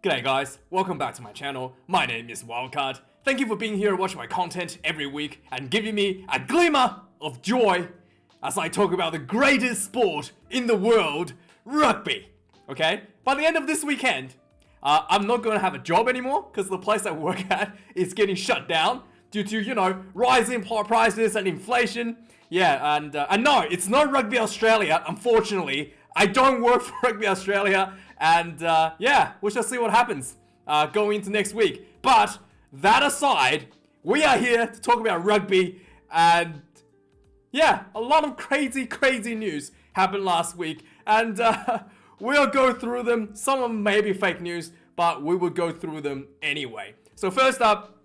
G'day guys, welcome back to my channel. My name is Wildkard. Thank you for being here watching my content every week and giving me a glimmer of joy as I talk about the greatest sport in the world, rugby. Okay, by the end of this weekend, I'm not going to have a job anymore because the place I work at is getting shut down due to, rising prices and inflation. Yeah, and no, it's not Rugby Australia, unfortunately. I don't work for Rugby Australia, and yeah, we shall see what happens going into next week. But that aside, we are here to talk about rugby, and yeah, a lot of crazy news happened last week, and we'll go through them. Some of them may be fake news, but we will go through them anyway. So first up,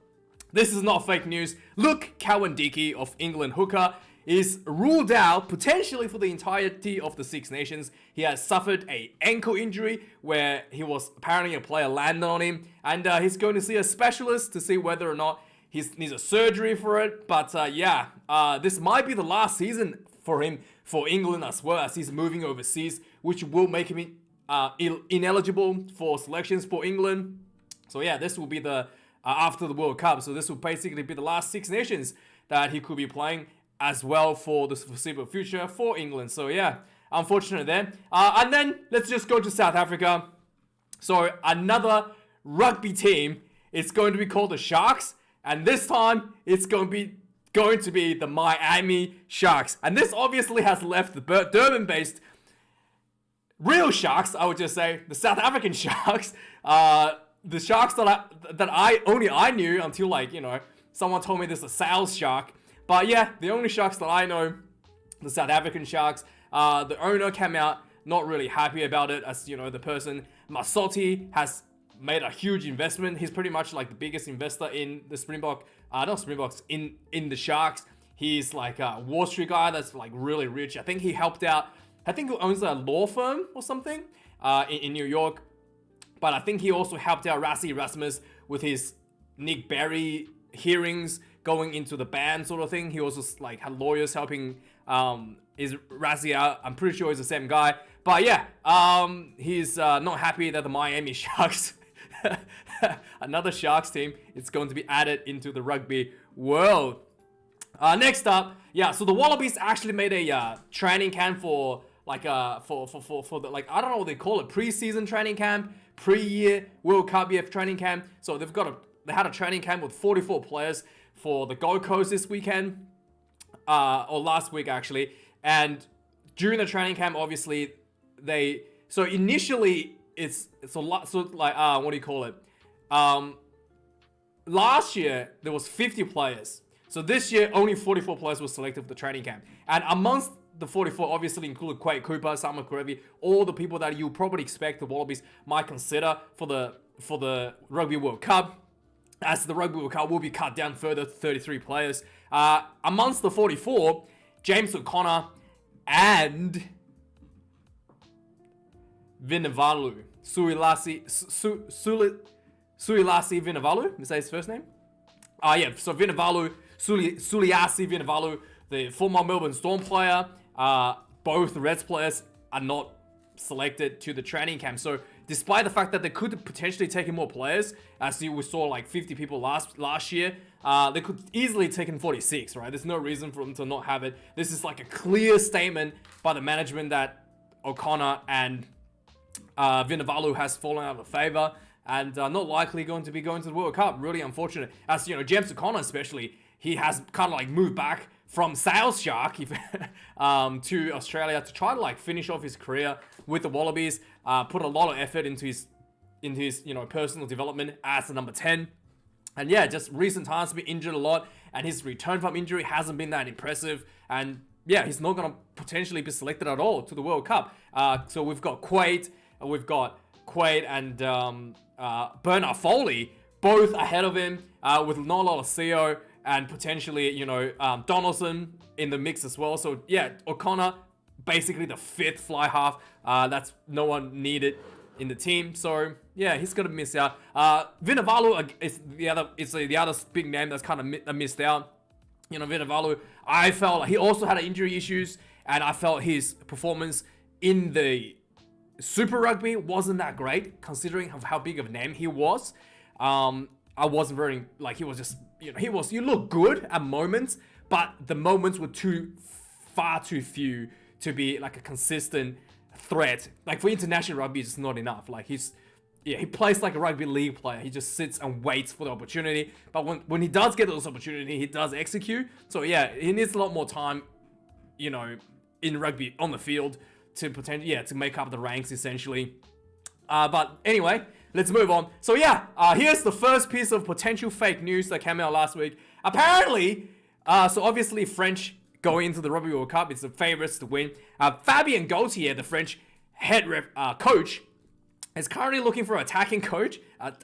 this is not fake news. Look, Cowan-Dickie of England hooker is ruled out potentially for the entirety of the Six Nations. He has suffered an ankle injury where he was apparently a player landed on him, and he's going to see a specialist to see whether or not he needs a surgery for it. But this might be the last season for him for England as well, as he's moving overseas, which will make him ineligible for selections for England. So yeah, this will be the after the World Cup. So this will basically be the last Six Nations that he could be playing as well for the foreseeable future for England. So yeah, unfortunate there. And then let's just go to South Africa. So another rugby team. It's going to be called the Sharks, and this time it's going to be the Miami Sharks. And this obviously has left the Durban-based real Sharks, I would just say, the South African Sharks, the Sharks that I knew until someone told me this is a sales shark. But yeah, the only Sharks that I know, the South African Sharks, the owner came out not really happy about it, as the person, Masotti, has made a huge investment. He's pretty much like the biggest investor in the in the Sharks. He's like a Wall Street guy that's like really rich. I think he owns a law firm or something in New York. But I think he also helped out Rassie Erasmus with his Nick Berry hearings going into the ban sort of thing. He also had lawyers helping his Rassie out. I'm pretty sure he's the same guy. But yeah, he's not happy that the Miami Sharks, another Sharks team, is going to be added into the rugby world. Next up, yeah, so the Wallabies actually made a training camp for the I don't know what they call it, pre-season training camp, pre-year World Cup training camp. So they had a training camp with 44 players for the Gold Coast this weekend, or last week actually. And during the training camp, obviously initially what do you call it? Last year there was 50 players. So this year only 44 players were selected for the training camp. And amongst the 44 obviously include Quade Cooper, Samuel Karevi, all the people that you probably expect the Wallabies might consider for the Rugby World Cup, as the Rugby World Cup will be cut down further to 33 players. Amongst the 44, James O'Connor and Vunivalu, Suilasi Vunivalu, is that his first name? So Vunivalu, Suliasi Vunivalu, the former Melbourne Storm player, both Reds players are not selected to the training camp. So despite the fact that they could potentially take in more players, as we saw 50 people last year, they could easily take in 46, right? There's no reason for them to not have it. This is like a clear statement by the management that O'Connor and Vunivalu has fallen out of favor and not likely going to be going to the World Cup. Really unfortunate. As James O'Connor especially, he has kind of moved back from sales shark to Australia to try to finish off his career with the Wallabies. Put a lot of effort into his personal development as the number 10. And yeah, just recent times been injured a lot, and his return from injury hasn't been that impressive. And yeah, he's not going to potentially be selected at all to the World Cup. So we've got Quade and Bernard Foley both ahead of him with not a lot of CO, and potentially Donaldson in the mix as well. So yeah, O'Connor basically the fifth fly half. That's no one needed in the team. So yeah, he's gonna miss out. Vunivalu is the other big name that's kind of missed out. Vunivalu, I felt he also had injury issues, and I felt his performance in the Super Rugby wasn't that great considering how big of a name he was. I wasn't very like he was just he looked good at moments, but the moments were far too few to be like a consistent threat. Like for international rugby, it's not enough. Like he plays like a rugby league player. He just sits and waits for the opportunity. But when he does get those opportunities, he does execute. So yeah, he needs a lot more time, in rugby on the field to to make up the ranks essentially. But anyway, let's move on. So yeah, here's the first piece of potential fake news that came out last week. Apparently, so obviously French going into the Rugby World Cup, it's the favorites to win. Fabien Gaultier, the French head coach, is currently looking for an attacking coach,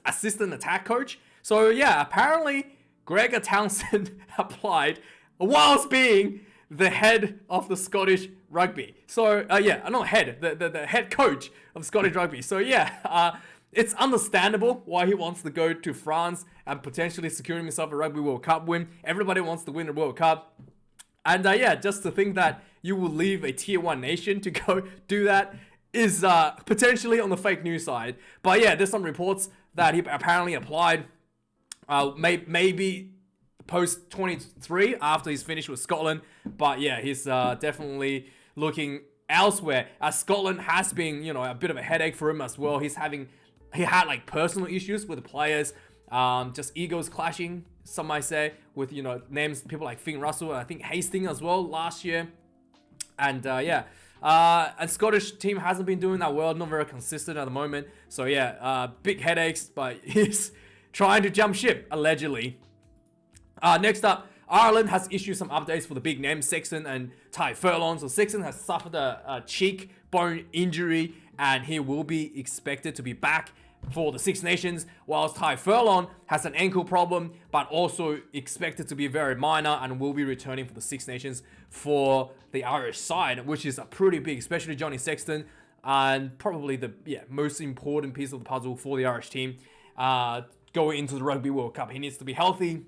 assistant attack coach. So yeah, apparently Gregor Townsend applied whilst being the head of the Scottish Rugby. So not head, the head coach of Scottish Rugby. So yeah, it's understandable why he wants to go to France and potentially securing himself a Rugby World Cup win. Everybody wants to win a World Cup. And just to think that you will leave a tier 1 nation to go do that is potentially on the fake news side. But yeah, there's some reports that he apparently applied maybe post 23 after he's finished with Scotland. But yeah, he's definitely looking elsewhere, as Scotland has been a bit of a headache for him as well. He had like personal issues with the players, just egos clashing, some might say, with names, people like Finn Russell and I think Hastings as well last year. And and Scottish team hasn't been doing that well, not very consistent at the moment. So yeah, big headaches, but he's trying to jump ship allegedly. Next up, Ireland has issued some updates for the big names Sexton and Ty Furlong. So Sexton has suffered a cheekbone injury and he will be expected to be back for the Six Nations, whilst Ty Furlong has an ankle problem but also expected to be very minor and will be returning for the Six Nations for the Irish side, which is a pretty big, especially Johnny Sexton, and probably the most important piece of the puzzle for the Irish team going into the Rugby World Cup. He needs to be healthy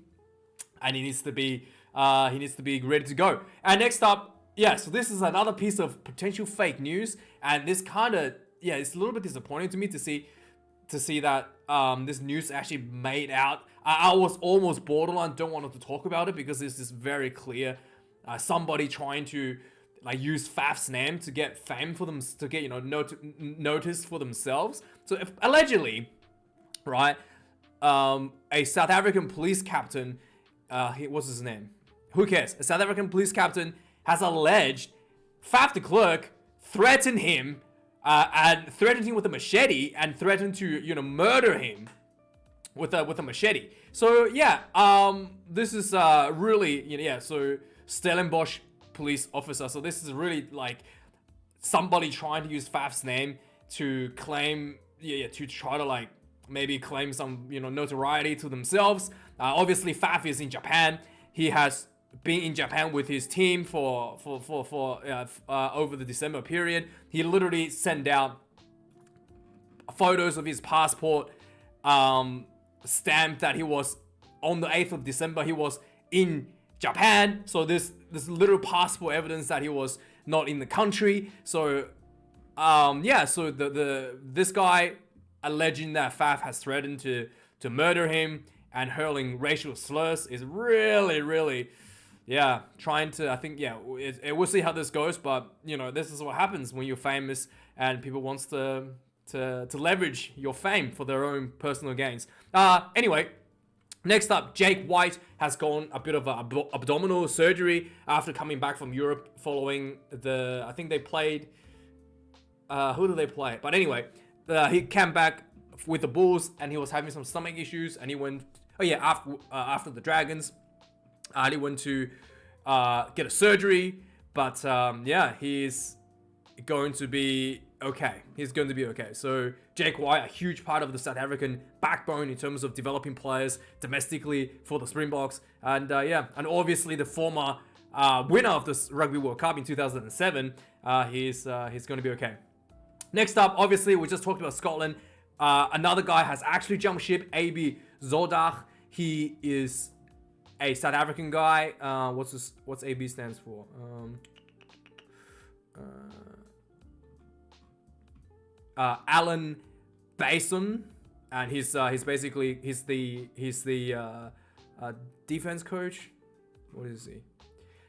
and he needs to be ready to go. And next up, so this is another piece of potential fake news, and this kind of it's a little bit disappointing to me to see that this news actually made out. I was almost borderline don't want to talk about it because this is very clear somebody trying to like use Faf's name to get fame for them, to get notice for themselves. So if allegedly, right, a South African police captain, what's his name? Who cares? A South African police captain has alleged Faf de Klerk threatened him and threatened him with a machete and threatened to murder him with a machete. So this is really so Stellenbosch police officer. So this is really like somebody trying to use Faf's name to claim to try to like maybe claim some notoriety to themselves. Obviously Faf is in Japan. He has been in Japan with his team for over the December period. He literally sent out photos of his passport, stamped that he was on the 8th of December. He was in Japan. So this little passport evidence that he was not in the country. So so this guy alleging that Faf has threatened to murder him and hurling racial slurs is really trying to, I think, we'll see how this goes, but this is what happens when you're famous and people wants to leverage your fame for their own personal gains. Anyway, next up, Jake White has gone a bit of abdominal surgery after coming back from Europe following I think they played, who did they play? But anyway, he came back with the Bulls and he was having some stomach issues and he went, after the Dragons, he went to get a surgery, but he's going to be okay. He's going to be okay. So Jake White, a huge part of the South African backbone in terms of developing players domestically for the Springboks, and and obviously the former winner of this Rugby World Cup in 2007. He's going to be okay. Next up, obviously we just talked about Scotland. Another guy has actually jumped ship, AB Zodach. He is a South African guy. What's AB stands for? Alan Bason, and he's basically the defense coach. What is he?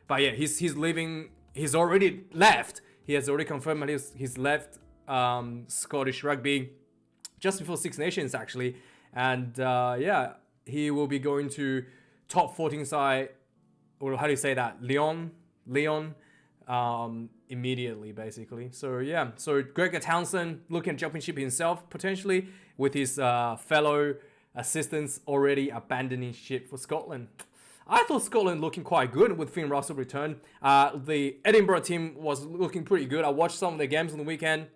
But yeah, he's leaving. He's already left. He has already confirmed that he's left Scottish Rugby just before Six Nations actually, and yeah, he will be going to top 14 side, or how do you say that? Leon, immediately basically. So yeah, so Gregor Townsend looking at championship himself potentially with his fellow assistants already abandoning ship for Scotland. I thought Scotland looking quite good with Finn Russell return. The Edinburgh team was looking pretty good. I watched some of their games on the weekend.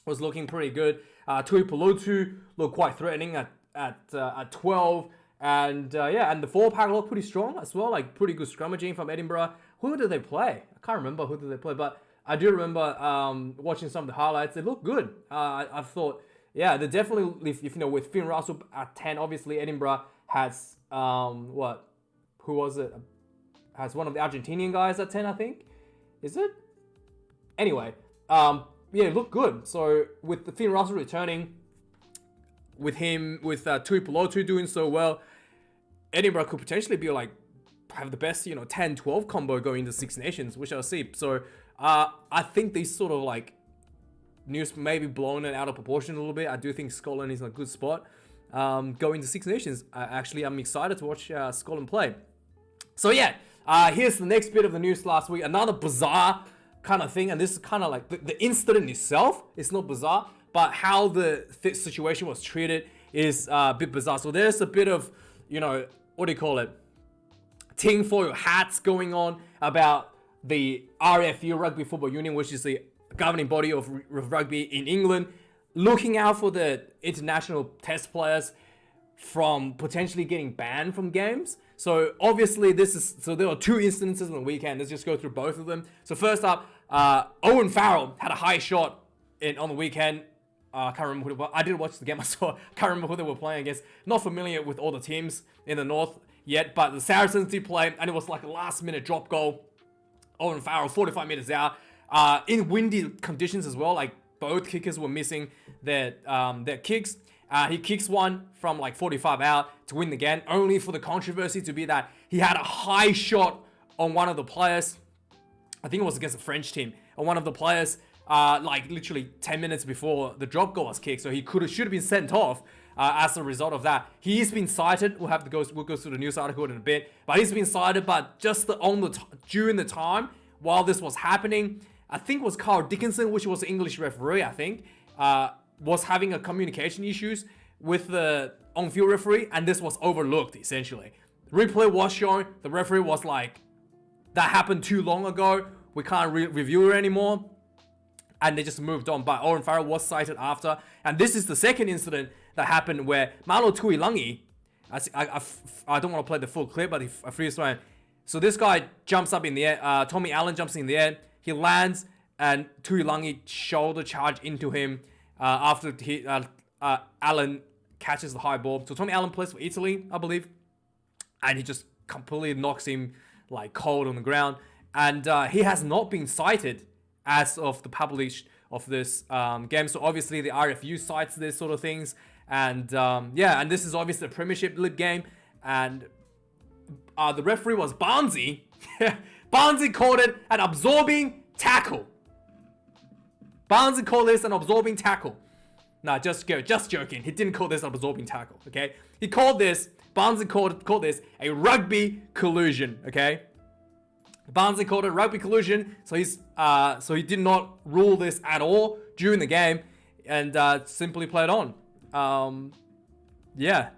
Was looking pretty good. Tuilangi looked quite threatening at 12. And yeah, and the 4-pack looked pretty strong as well. Like pretty good scrummaging from Edinburgh. Who did they play? I can't remember who did they play, but I do remember watching some of the highlights. They looked good. I thought, yeah, they definitely, if you know, with Finn Russell at 10, obviously Edinburgh has who was it? Has one of the Argentinian guys at 10, I think. Is it? Anyway, yeah, it looked good. So with the Finn Russell returning, with Tuilangi doing so well, Edinburgh could potentially be like have the best 10-12 combo going into Six Nations, which I'll see. So I think these sort of like news maybe blown it out of proportion a little bit. I do think Scotland is in a good spot going to Six Nations. Actually, I'm excited to watch Scotland play. So yeah, here's the next bit of the news last week. Another bizarre kind of thing, and this is kind of like the incident itself. It's not bizarre, but how the situation was treated is a bit bizarre. So there's a bit of, what do you call it? Tinfoil hats going on about the RFU, Rugby Football Union, which is the governing body of rugby in England, looking out for the international test players from potentially getting banned from games. So obviously there were two instances on the weekend. Let's just go through both of them. So first up, Owen Farrell had a high shot on the weekend. I can't remember who it was. I didn't watch the game. I can't remember who they were playing against. Not familiar with all the teams in the north yet, but the Saracens did play, and it was like a last-minute drop goal. Owen Farrell, 45 meters out, in windy conditions as well. Like both kickers were missing their kicks. He kicks one from like 45 out to win the game, only for the controversy to be that he had a high shot on one of the players. I think it was against a French team. On one of the players, like literally 10 minutes before the drop goal was kicked. So he should have been sent off as a result of that. He's been cited. We'll go through the news article in a bit. But he's been cited, but just during the time while this was happening, I think it was Carl Dickinson, which was the English referee, I think, was having a communication issues with the on-field referee, and this was overlooked, essentially. Replay was shown. The referee was like, that happened too long ago. We can't review it anymore. And they just moved on. But Owen Farrell was cited after. And this is the second incident that happened where Manu Tuilangi, I don't want to play the full clip, but I freeze frame. So this guy jumps up in the air. Tommy Allen jumps in the air. He lands, and Tuilangi shoulder charge into him after Allen catches the high ball. So Tommy Allen plays for Italy, I believe. And he just completely knocks him like cold on the ground. And he has not been cited as of the publish of this game. So obviously the RFU cites this sort of things. And yeah, and this is obviously a Premiership League game. And the referee was Barnesy. Barnesy called it an absorbing tackle. Barnesy called this an absorbing tackle. Nah, just joking. He didn't call this an absorbing tackle, okay? He called this, Barnesy called this a rugby collusion, okay? Barnesy called it rugby collusion, so he did not rule this at all during the game, and simply played on. Yeah.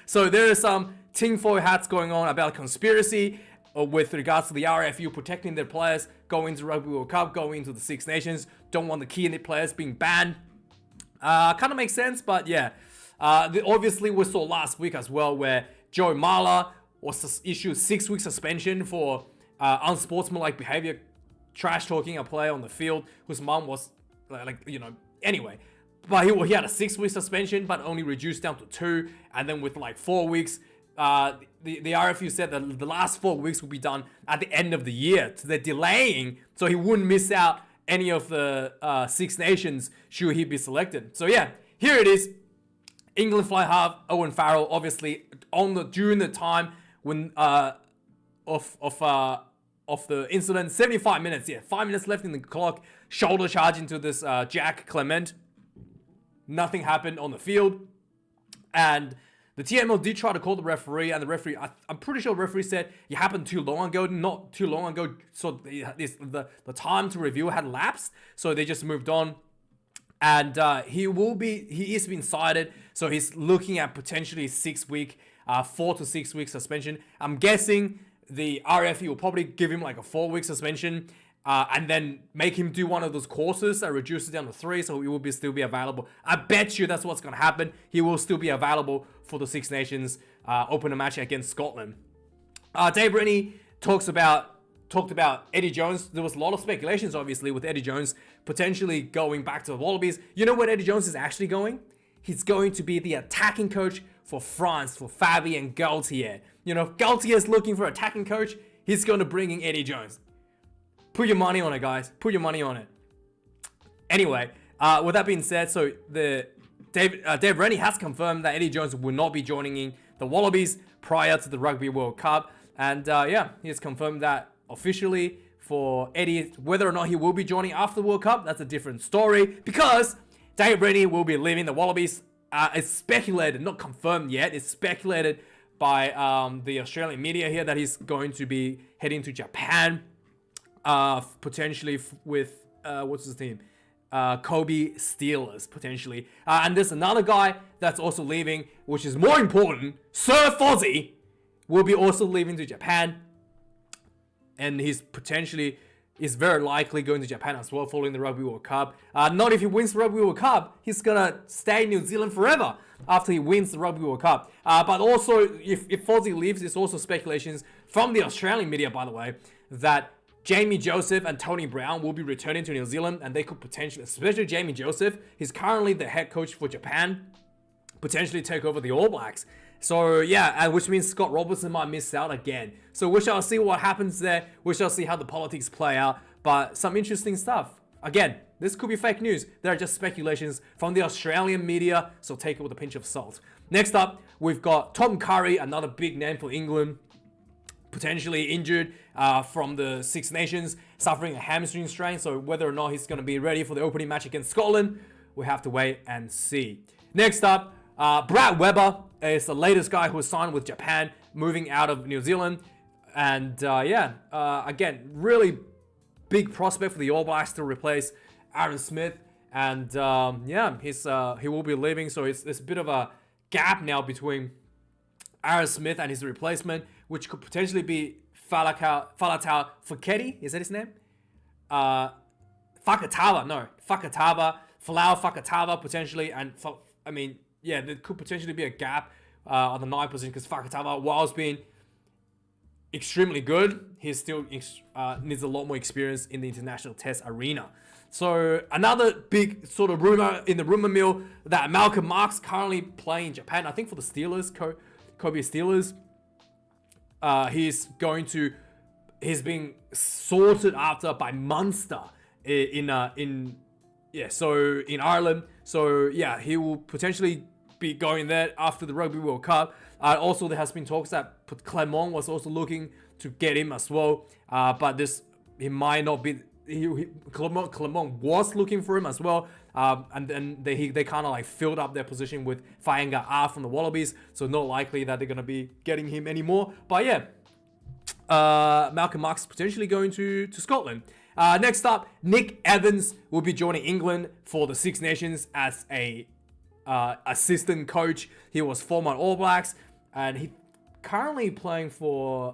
So there are some tinfoil hats going on about conspiracy with regards to the RFU protecting their players going to Rugby World Cup, going into the Six Nations, don't want the key players being banned. Kind of makes sense, but yeah. Obviously, we saw last week as well where Joe Marler was issued 6-week suspension for unsportsmanlike behavior, trash talking a player on the field whose mom was anyway. But he had a 6-week suspension, but only reduced down to 2, and then with like 4 weeks, the RFU said that the last 4 weeks will be done at the end of the year. So they're delaying so he wouldn't miss out any of the Six Nations should he be selected. So yeah, here it is. England fly half Owen Farrell, obviously during the time when of the incident, 75 minutes. Yeah, 5 minutes left in the clock. Shoulder charge into this Jack Clement. Nothing happened on the field, and the TMO did try to call the referee, and the referee, I'm pretty sure the referee said it happened too long ago, not too long ago, so the time to review had lapsed, so they just moved on. And he is being cited, so he's looking at potentially 4 to 6 week suspension. I'm guessing the RFU will probably give him like a 4-week suspension, and then make him do one of those courses that reduces down to 3, so he will still be available. I bet you that's what's going to happen. He will still be available for the Six Nations opener match against Scotland. Dave Rennie talked about Eddie Jones. There was a lot of speculations, obviously, with Eddie Jones potentially going back to the Wallabies. You know what Eddie Jones is actually going? He's going to be the attacking coach for France, for Fabi and Gaultier. You know, if Gaultier is looking for attacking coach, he's going to bring in Eddie Jones. Put your money on it, guys. Put your money on it. Anyway, with that being said, so Dave Rennie has confirmed that Eddie Jones will not be joining in the Wallabies prior to the Rugby World Cup. And yeah, he has confirmed that officially for Eddie. Whether or not he will be joining after the World Cup, that's a different story, because Dave Rennie will be leaving the Wallabies. It's speculated, not confirmed yet, it's speculated by the Australian media here that he's going to be heading to Japan, potentially with, what's his name? Kobe Steelers, potentially. And there's another guy that's also leaving, which is more important. Sir Fozzie will be also leaving to Japan. And he's very likely going to Japan as well following the Rugby World Cup. Not if he wins the Rugby World Cup, he's gonna stay in New Zealand forever after he wins the Rugby World Cup. But also, if Fozzie leaves, there's also speculations from the Australian media, by the way, that Jamie Joseph and Tony Brown will be returning to New Zealand, and they could potentially, especially Jamie Joseph, he's currently the head coach for Japan, potentially take over the All Blacks. So yeah, which means Scott Robertson might miss out again. So we shall see what happens there. We shall see how the politics play out. But some interesting stuff. Again, this could be fake news. There are just speculations from the Australian media, so take it with a pinch of salt. Next up, we've got Tom Curry, another big name for England, potentially injured from the Six Nations, suffering a hamstring strain. So whether or not he's going to be ready for the opening match against Scotland, we have to wait and see. Next up, Brad Weber is the latest guy who signed with Japan, moving out of New Zealand. And again, really big prospect for the All Blacks to replace Aaron Smith. And he will be leaving. So it's a bit of a gap now between Aaron Smith and his replacement, which could potentially be Falatau Foketi. Is that his name? Falau Fakatava potentially. And there could potentially be a gap on the 9 position, because Fakatava, whilst being extremely good, he still needs a lot more experience in the international test arena. So another big sort of rumor in the rumor mill that Malcolm Marx currently playing in Japan, I think for the Steelers, Kobe Steelers. He's being sorted after by Munster in Ireland. So yeah, he will potentially be going there after the Rugby World Cup. Also, there has been talks that Clermont was also looking to get him as well. But he might not be. Clermont was looking for him as well. And then they kind of like filled up their position with Faenga R from the Wallabies. So not likely that they're going to be getting him anymore. But yeah, Malcolm Marx potentially going to Scotland. Next up, Nick Evans will be joining England for the Six Nations as a assistant coach. He was former All Blacks, and he currently playing for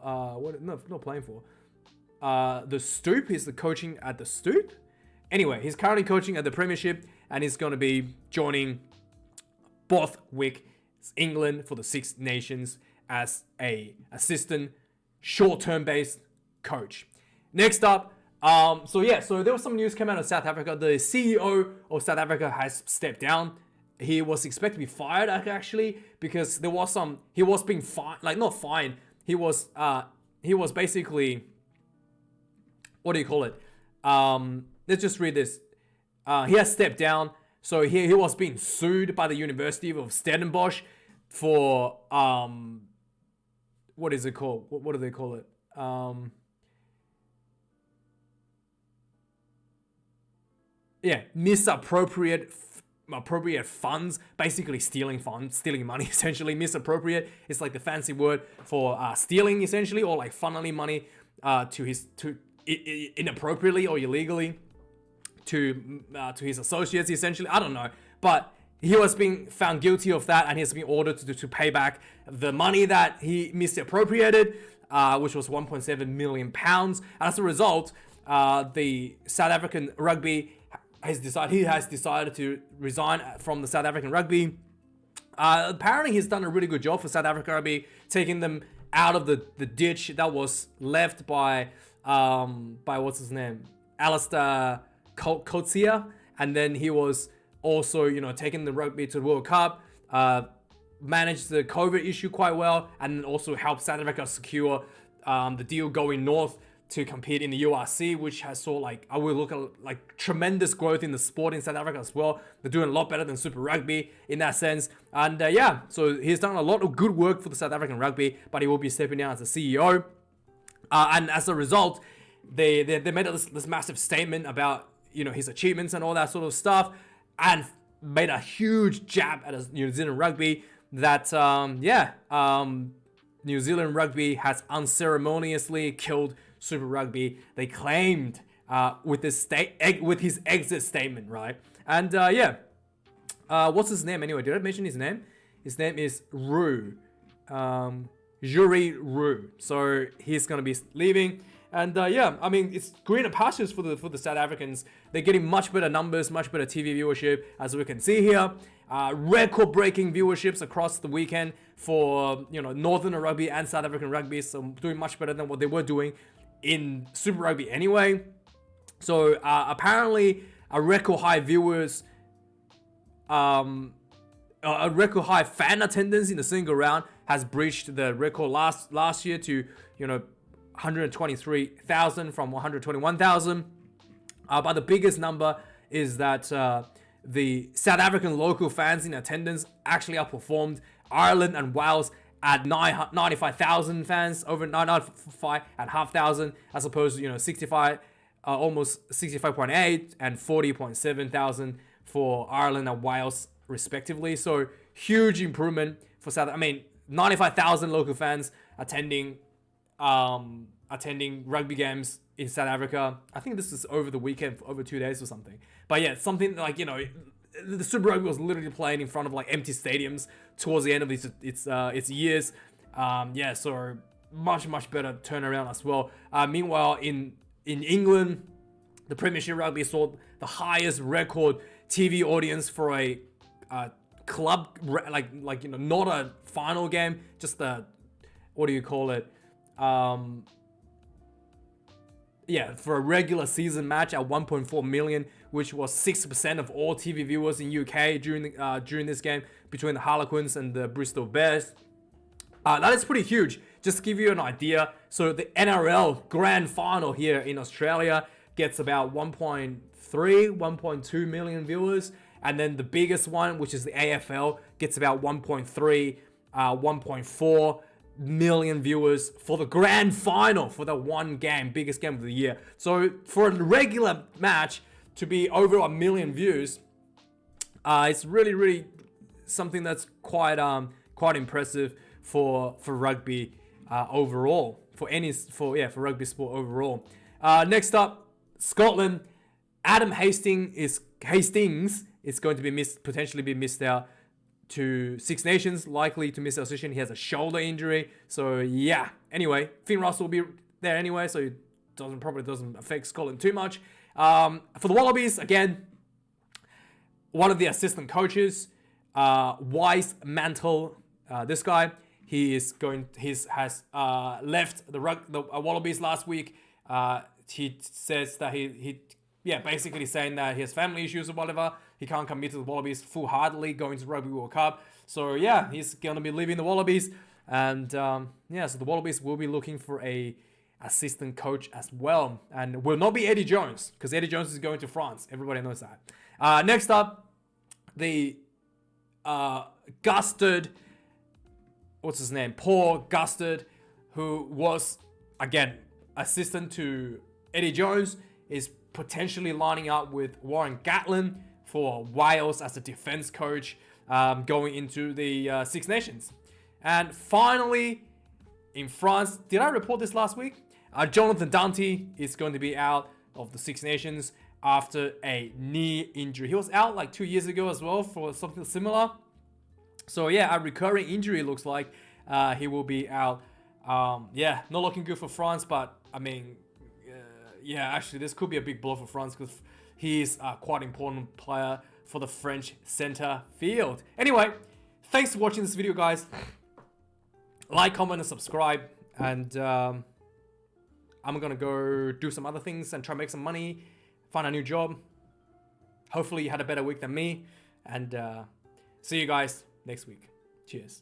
the Stoop. He's the coaching at the Stoop. Anyway, he's currently coaching at the Premiership, and he's going to be joining Borthwick, England, for the Six Nations as a assistant short-term based coach. Next up, so there was some news came out of South Africa. The CEO of South Africa has stepped down. He was expected to be fired actually, because there was he was being fined, like not fined. He was basically, what do you call it? let's just read this. He has stepped down. So he was being sued by the University of Stellenbosch for what is it called? What do they call it? Misappropriate funds, basically stealing money. Essentially, misappropriate is like the fancy word for stealing, essentially, or like funneling money inappropriately or illegally to his associates, essentially. I don't know, but he was being found guilty of that, and he's been ordered to pay back the money that he misappropriated, which was £1.7 million. As a result, the South African Rugby has decided to resign from the South African Rugby. Apparently, he's done a really good job for South African Rugby, taking them out of the ditch that was left by what's his name, Alistair Coetzee, and then he was also, taking the rugby to the World Cup, managed the COVID issue quite well, and also helped South Africa secure the deal going north to compete in the URC, which has I will look at tremendous growth in the sport in South Africa as well. They're doing a lot better than Super Rugby in that sense. And so he's done a lot of good work for the South African Rugby, but he will be stepping down as the CEO. And as a result, they made this massive statement about his achievements and all that sort of stuff, and made a huge jab at New Zealand Rugby that New Zealand Rugby has unceremoniously killed Super Rugby. They claimed with his exit statement, right? And what's his name anyway? Did I mention his name? His name is Roux, Jury Roux. So he's gonna be leaving. And it's greener pastures for the South Africans. They're getting much better numbers, much better TV viewership, as we can see here. Record-breaking viewerships across the weekend for Northern Rugby and South African Rugby. So doing much better than what they were doing in Super Rugby anyway. So apparently, a record high fan attendance in the single round has breached the record last year to 123,000 from 121,000. But the biggest number is that the South African local fans in attendance actually outperformed Ireland and Wales at 95,000 fans, over 95,500, as opposed to 65, almost 65.8 and 40.7 thousand for Ireland and Wales respectively. So huge improvement for 95,000 local fans attending rugby games in South Africa. I think this is over the weekend, for over 2 days or something. But yeah, something like, the Super Rugby was literally playing in front of empty stadiums towards the end of its years. So much better turnaround as well. Meanwhile, in England, the Premiership Rugby saw the highest record TV audience for a club, not a final game, just the, what do you call it? For a regular season match at 1.4 million, which was 6% of all TV viewers in UK during this game between the Harlequins and the Bristol Bears. That is pretty huge. Just to give you an idea, so the NRL Grand Final here in Australia gets about 1.2 million viewers, and then the biggest one, which is the AFL, gets about 1.4 million viewers for the grand final, for the one game, biggest game of the year. So for a regular match to be over 1 million views, it's really something that's quite impressive for rugby overall, for rugby sport overall. Next up, Scotland. Adam Hastings is going to be potentially be missed out to Six Nations, likely to miss our session. He has a shoulder injury. So yeah. Anyway, Finn Russell will be there anyway, so it probably doesn't affect Scotland too much. For the Wallabies, again, one of the assistant coaches, Wise Mantle, this guy, he has left the Wallabies last week. He says that he basically saying that he has family issues or whatever. He can't commit to the Wallabies full-heartedly going to Rugby World Cup. So yeah, he's going to be leaving the Wallabies. And so the Wallabies will be looking for a assistant coach as well. And will not be Eddie Jones, because Eddie Jones is going to France. Everybody knows that. Next up, the Gustard, what's his name? Paul Gustard, who was, again, assistant to Eddie Jones, is potentially lining up with Warren Gatland for Wales as a defense coach going into the Six Nations. And finally, in France, did I report this last week? Jonathan Dante is going to be out of the Six Nations after a knee injury. He was out like 2 years ago as well for something similar. So yeah, a recurring injury looks like he will be out. Yeah, not looking good for France, but I mean, yeah, actually this could be a big blow for France because he is a quite important player for the French center field. Anyway, thanks for watching this video, guys. Like, comment, and subscribe. And I'm gonna go do some other things and try to make some money, find a new job. Hopefully you had a better week than me. And see you guys next week. Cheers.